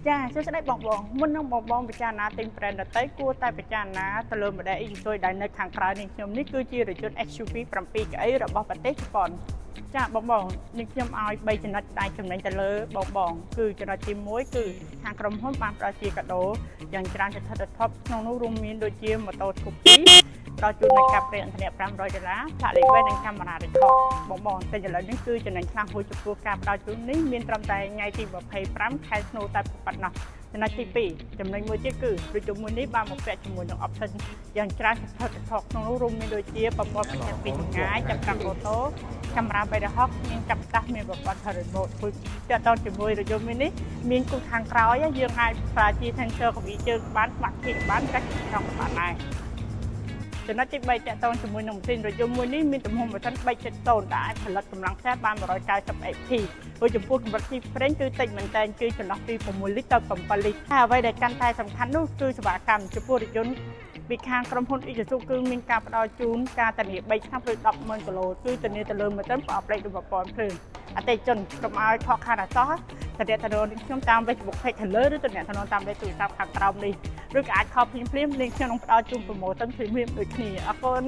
ចាសួស្តីបងមុននឹងបងពិចារណាទិញ brand ដទៃគួរតែពិចារណាទៅលើ model Isuzu ដែលនៅខាងក្រៅនេះខ្ញុំនេះគឺជារថយន្ត SUV 7កៅអីរបស់ប្រទេសជប៉ុនចាបងនេះខ្ញុំឲ្យ3ចំណុចដៃចំណេញទៅលើបងគឺចំណុចទី1គឺខាងក្រុមហ៊ុនបានផ្ដល់ជាកាដូយ៉ាងច្រើនសន្ធឹកសន្ធាប់ក្នុងនោះរួមមានដូចជាម៉ូតូ Scoopy ផ្ដល់ជូននូវការប្រេងឥន្ធនៈ$500ផ្លាកលេខវែងនិងកាមេរ៉ា record បងតែឥឡូវនេះគឺចំណេញខ្លាំងហួសចំពោះការផ្ដល់ជូននេះមានត្រឹមតែថ្ងៃទី25ខែធ្នូតែប៉ុណ្ណោះចំណុចទី2ចំណេញមួយទៀតគឺរថយន្តមួយនេះបានមកពាក់ជាមួយនឹង option យ៉ាងច្រើនសន្ធឹកសន្ធាប់ក្នុងនោះរួមមានដូចជាប្រព័ន្ធបញ្ជាក់ពីចម្ងាយចាប់តាមម៉ូតូកាមេរ៉ា360មានចាប់តាស់មានប្រព័ន្ធ remote គឺទាក់ទងជាមួយរថយន្តមួយនេះមានគូខាងក្រោយយើងអាចប្រើជា sensor កវីជើងបានស្មាក់គីបានកាច់ក្នុងបានដែរចំណុចទី3តាក់ទងជាមួយនឹងម៉ាស៊ីនរថយន្តមួយនេះមានទំហំម៉ាស៊ីន3.0ដែលអាចផលិតកម្លាំងឆេះបាន190 HP ហើយចំពោះកម្រិតទីប្រេងគឺតិចមែនទែនគឺចន្លោះពី6លីត្រទៅ7លីត្រហើយអ្វីដែលកាន់តែសំខាន់នោះគឺសេវាកម្មចំពោះរថយន្តពីខាងក្រុមហ៊ុន Isuzu គឺមានការផ្ដល់ជូនការធានា3ឆ្នាំឬ100000គីឡូគឺធានាទៅលើម៉ាស៊ីនប្រអប់លេខរបស់ប្រព័ន្ធភ្លើងអតិថិជនកុំឲ្យខកខានអសោះតំណខ្ញុំតាម Facebook Page ខាងលើឬតំណតាមលេខទូរស័ព្ទខាងក្រោមនេះឬក៏អាចខលភ្លាមៗលេងខ្ញុំនឹងផ្ដល់ជូនប្រូម៉ូសិនភ្លាមៗដូចគ្នាអរគុណ